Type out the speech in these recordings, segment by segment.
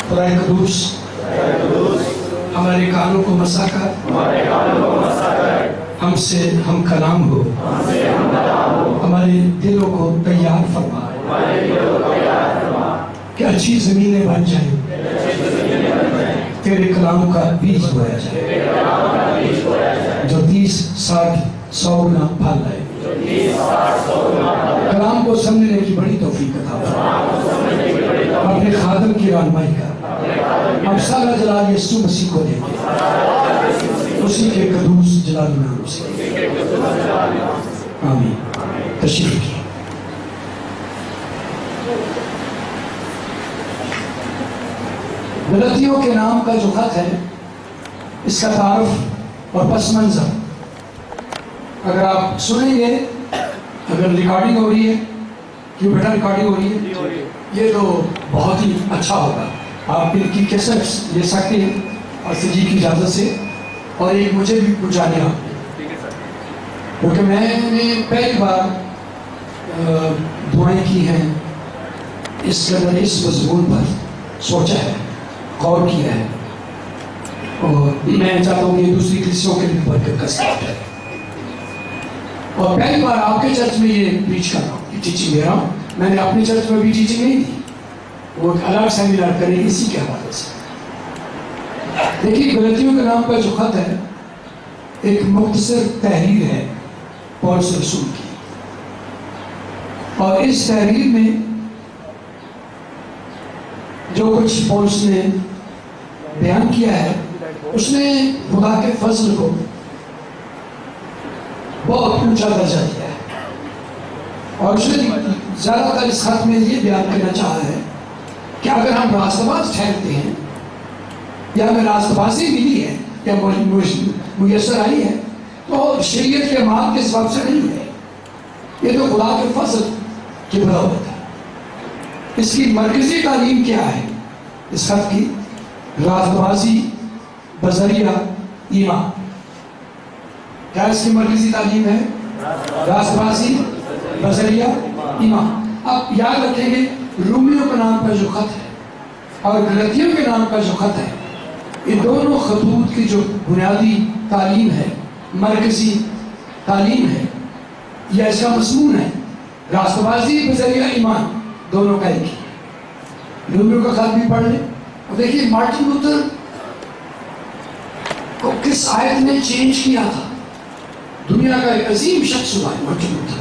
خدا قدوس ہمارے کانوں کو مسا کر، ہم سے ہم کلام ہو، ہمارے دلوں کو تیار فرما کہ اچھی زمینیں بن جائیں، تیرے کلام کا بیج بویا جائے جو 30 60 100 گنا پھل لائے۔ کلام کو سمجھنے کی بڑی توفیق عطا فرما، اپنے خادم کی رہنمائی کر، ہم سارا جلال یسوع مسیح کو دے دیں، اسی کے قدوس جلالی نام سے آمین۔ تشریف کی غلطیوں کے نام کا جو خط ہے، اس کا تعارف اور پس منظر اگر آپ سنیں گے، اگر ریکارڈنگ ہو رہی ہے، کیوں بیٹا ریکارڈنگ ہو رہی ہے، یہ تو بہت ہی اچھا ہوگا، آپ ان کی کیسٹس لے سکتے ہیں اور جی کی اجازت سے، اور ایک مجھے بھی پہنچانے آپ نے، کیونکہ میں نے پہلی بار دعائیں کی ہیں اس مضمون پر سوچا ہے، غور کیا ہے، اور میں چاہتا ہوں کہ دوسری کلیسیوں کے بھی برکت کا ساتھ ہے، اور پہلی بار آپ کے چرچ میں یہ پریچ کر رہا ہوں، یہ ٹیچنگ دے رہا ہوں۔ میں نے اپنی چرچ میں بھی ٹیچنگ نہیں دی، وہ ایک الگ سیمینار کریں اسی کے حوالے سے۔ دیکھیے، غلطیوں کے نام کا جو خط ہے ایک مختصر تحریر ہے پولس رسول کی، اور اس تحریر میں جو کچھ پولس نے بیان کیا ہے، اس نے خدا کے فضل کو بہت اونچا درجہ دیا ہے، اور اس نے زیادہ تر اس خط میں یہ بیان کرنا چاہا ہے کہ اگر ہم راست باز ٹھہرتے ہیں یا ہمیں راست بازی ملی ہے یا میسر آئی ہے، تو شریعت کے مال کے سبب سے نہیں ہے، یہ تو خدا کے فضل کی بدولت ہے۔ اس کی مرکزی تعلیم کیا ہے اس خط کی؟ راست بازی بذریعہ ایمان۔ کیا اس کی مرکزی تعلیم ہے؟ راست بازی بذریعہ ایمان۔ اب یاد رکھیں گے، رومیوں کے نام کا جو خط ہے اور غلطیوں کے نام کا جو خط ہے، یہ دونوں خطوط کی جو بنیادی تعلیم ہے، مرکزی تعلیم ہے، یا اس کا مضمون ہے، راست بازی بذریعہ ایمان، دونوں کا ایک ہی۔ رومیوں کا خط بھی پڑھ لیں اور دیکھیے مارٹن لوتھر کو کس آیت نے چینج کیا تھا۔ دنیا کا ایک عظیم شخص ہوا ہے مارٹن لوتھر،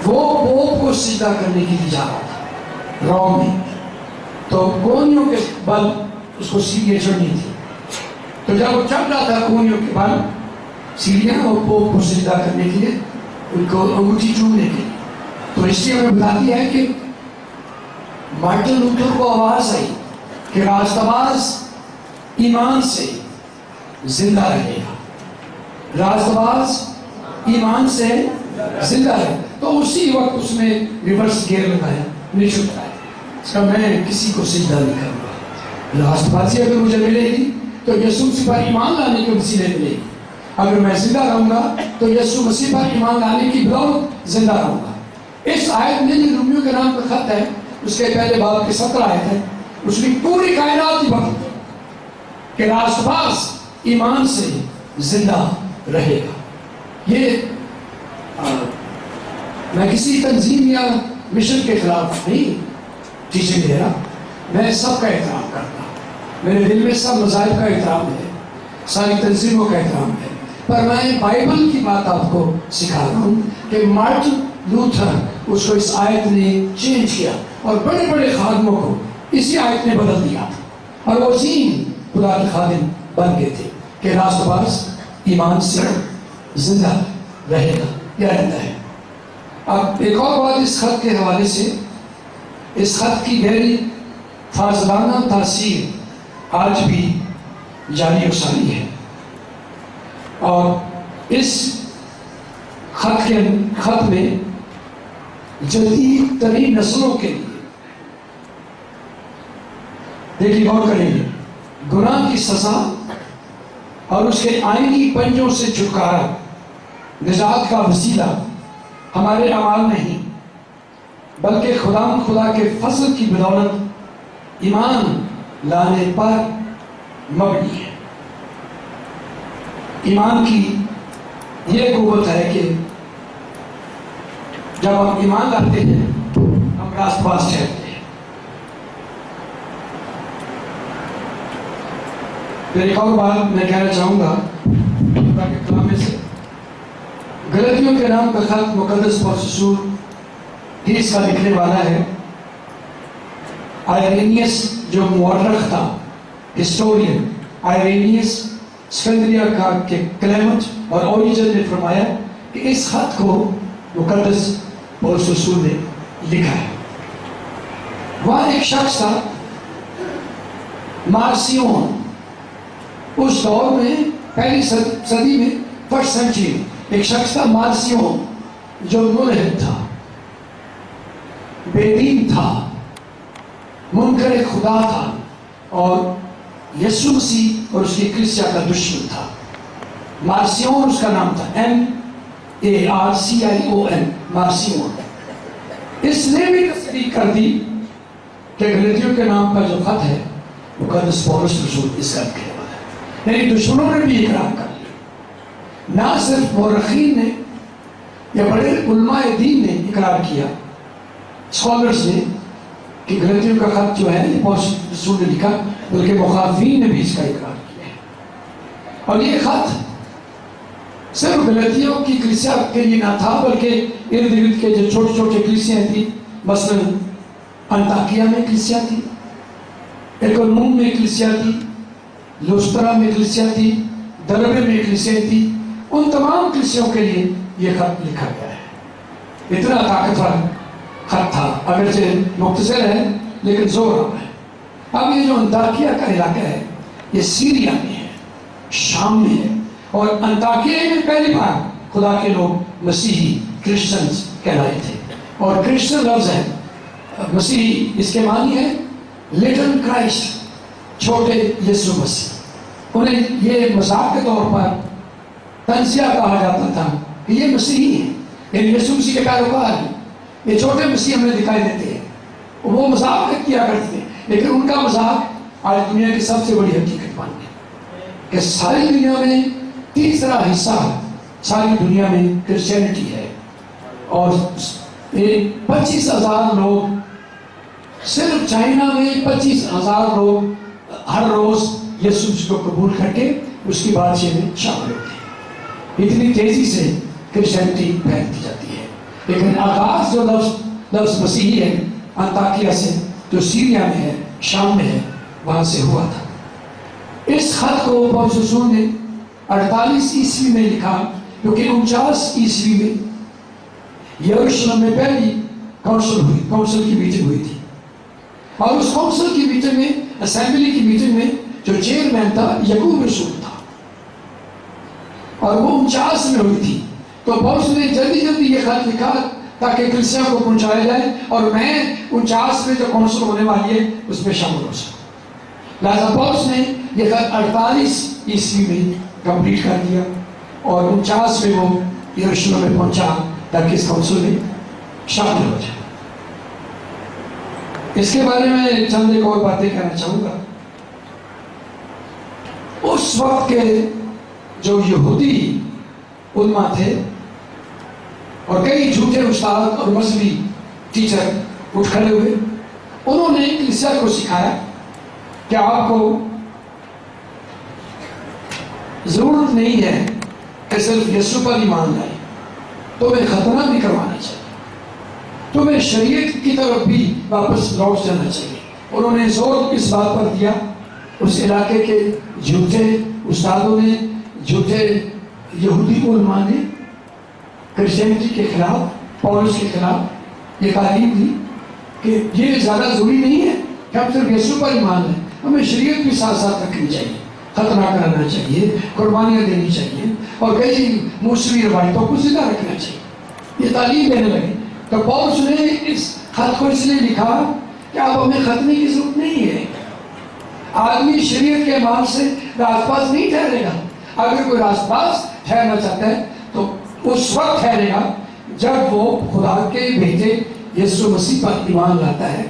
وہ پوپ کو سجدہ کرنے کے لیے جا رہا تھا روم میں، تو کونیوں کے بل اس کو سیڑھیاں چڑھنی تھی، تو جب وہ چڑھ رہا تھا کونیوں کے بل سیڑھیاں، اور پوپ کو سجدہ کرنے کے لیے ان کو انگوٹھی چومنے کے لیے، تو اس لیے ہمیں بتاتی ہے کہ مارٹن لوتھر کو آواز آئی کہ راست باز ایمان سے زندہ رہے گا، راست باز ایمان سے زندہ ہے۔ تو اسی وقت اس نے ریورس گیئر لگایا، نہیں چھوٹا ہے، اس کا میں کسی کو سجدہ نہیں کروں گا، راست بازی اگر مجھے ملے گی تو یسوع مسیح پر ایمان لانے کی وسیلے ملے گی، اگر میں زندہ رہوں گا تو یسوع مسیح پر ایمان لانے کی بدولت زندہ رہوں گا۔ اس آیت میں جو رومیوں کے نام کا خط ہے، اس کے پہلے باب کے 17 آیت ہے، اس میں پوری کائنات کی بات کہ راست باز ایمان سے زندہ رہے گا۔ یہ میں کسی تنظیم یا مشن کے خلاف نہیں ٹیچنگ دے رہا، میں سب کا احترام کرتا ہوں، میرے دل میں سب مذاہب کا احترام ہے، ساری تنظیموں کا احترام ہے، پر میں بائبل کی بات آپ کو سکھا رہا ہوں کہ مارٹن لوتھر اس کو اس آیت نے چینج کیا، اور بڑے بڑے خادموں کو اسی آیت نے بدل دیا تھا، اور وہ عظیم خدا کے خادم بن گئے تھے کہ راست باز ایمان سے زندہ رہے گا یا رہتا ہے۔ اب ایک اور بات اس خط کے حوالے سے، اس خط کی گہری فاضلانہ تاثیر آج بھی جاری و ساری ہے، اور اس خط میں جدید ترین نسلوں کے لیے، دیکھیے غور کریں گے، گناہ کی سزا اور اس کے آئینی پنجوں سے چھٹکارا، نجات کا وسیلہ ہمارے اعمال نہیں بلکہ خدا کے فضل کی بدولت ایمان لانے پر مبنی ہے۔ ایمان کی یہ قوت ہے کہ جب ہم ایمان لاتے ہیں ہم راست باز ٹھہرتے ہیں۔ پھر ایک اور بات میں کہنا چاہوں گا تاکہ کلام سے غلطیوں کے نام کا خط مقدس پولس رسول اس کا لکھنے والا ہے۔ آئرینیس جو مورخ تھا، ہسٹورین آئرینیس اسکندریہ کا کلیمنٹ اور اوریجن نے فرمایا کہ اس خط کو مقدس پولس رسول نے لکھا ہے۔ وہاں ایک شخص تھا مارسیون، اس دور میں پہلی صدی میں فرسٹ سینچری میں ایک شخص تھا مارسیون جو ملحد تھا، بے دین تھا، منکر خدا تھا اور یسوع مسیح اور اس کی کلیسیا کا دشمن تھا۔ مارسیون اس کا نام تھا، MARCION، مارسیون۔ اس نے بھی تصدیق کر دی کہ غلطیوں کے نام کا جو خط ہے مقدس پولس رسول اس کا لکھنے والا ہے، یعنی دشمنوں نے بھی اقرار کر لیا، نہ صرف مورخین نے یا بڑے علماء دین نے اقرار کیا، اسکالرز نے کہ غلطیوں کا خط جو ہے یہ پولس رسول نے لکھا، بلکہ مخالفین نے بھی اس کا اقرار کیا ہے۔ اور یہ خط صرف غلطیوں کی کلیسیا کے لیے نہ تھا بلکہ ارد گرد کے جو چھوٹے چھوٹے کلیسیاں تھیں، مثلا انطاکیہ میں کلیسیا تھی، ایکونوم میں کلیسیا تھی، لوسترا میں کلیسیا تھی، دربے میں کلیسیا تھی، ان تمام کلیسیوں کے لیے یہ خط لکھا گیا ہے۔ اتنا طاقتور خط تھا، اگرچہ مختصر ہے لیکن زور آور ہے۔ اب یہ جو انطاکیہ کا علاقہ ہے یہ سیریا میں ہے، شام میں ہے، اور انطاکیہ میں پہلی بار خدا کے لوگ مسیحی کرسچنز کہلائے تھے، اور کرسچن لفظ ہے مسیحی، اس کے معنی ہے لٹل کرائسٹ، چھوٹے یسوع مسیح۔ انہیں یہ مذاق کے طور پر تنزیہ کہا جاتا تھا کہ یہ مسیحی ہیں، یعنی یسوع مسیح کے پیروکار ہیں، یہ چھوٹے مسیح ہمیں دکھائی دیتے ہیں۔ وہ مذاق کیا کرتے تھے، لیکن ان کا مذاق آج دنیا کی سب سے بڑی حقیقت بن گئی کہ ساری دنیا میں تیسرا حصہ ساری دنیا میں کرسچینٹی ہے، اور 25,000 لوگ صرف چائنا میں 25,000 لوگ ہر روز یسوع کو قبول کر کے اس کی بادشاہی میں شامل ہوتے ہیں۔ اتنی تیزی سے کرسچینٹی پھیلتی جاتی ہے، لیکن آغاز جو لفظ مسیحی ہے انطاکیہ سے، جو سیریا میں ہے، شام میں ہے، وہاں سے ہوا تھا۔ اس خط کو پولس رسول نے 48 عیسوی میں لکھا، کیونکہ 49 عیسوی میں یروشلم میں پہلی کونسل کی میٹنگ ہوئی تھی، اور اس کونسل کی میٹنگ میں، اسمبلی کی میٹنگ میں جو چیئرمین تھا یعقوب رسول تھا، اور وہ 49 میں ہوئی تھی۔ تو پولس نے جلدی یہ خط لکھا تاکہ کلیسیا کو پہنچایا جائے، اور میں 49 میں جو کونسل ہونے والی ہے اس میں شامل ہو سکوں۔ لہذا پولس نے یہ خط 48 عیسوی میں کمپلیٹ کر دیا، اور 49 میں وہ یروشلم میں پہنچا تاکہ اس کونسل میں شامل ہو جائے۔ اس کے بارے میں چند ایک اور باتیں کہنا چاہوں گا۔ اس وقت کے جو یہودی علماء تھے اور کئی جھوٹے استاد اور مذہبی ٹیچر اٹھ کھڑے ہوئے، انہوں نے کلیسیا کو سکھایا کہ آپ کو ضرورت نہیں ہے کہ صرف یسوع پر ایمان لائے، تمہیں ختنہ بھی کروانا چاہیے، تمہیں شریعت کی طرف بھی واپس لوٹ جانا چاہیے۔ انہوں نے زور اس بات پر دیا، اس علاقے کے جھوٹے استادوں نے، جھوٹے یہودی علماء نے کرسچینٹی کے خلاف، پولس کے خلاف یہ تعلیم دی کہ یہ زیادہ ضروری نہیں ہے کہ ہم صرف یسوع پر ایمان لائیں، ہمیں شریعت بھی ساتھ ساتھ رکھنی چاہیے، ختنہ کرانا چاہیے، قربانیاں دینی چاہیے، اور کئی موسمی روایتوں کو زندہ رکھنا چاہیے۔ یہ تعلیم دینے لگے۔ تو پولس نے اس خط کو اس لیے لکھا کہ اب ہمیں ختنے کی ضرورت نہیں ہے۔ آدمی شریعت کے عمل سے راست باز نہیں ٹھہرے گا۔ اگر کوئی راست باز ٹھہرنا چاہتا ہے تو اس وقت ٹھہرے گا جب وہ خدا کے بیٹے یسوع مسیح پر ایمان لاتا ہے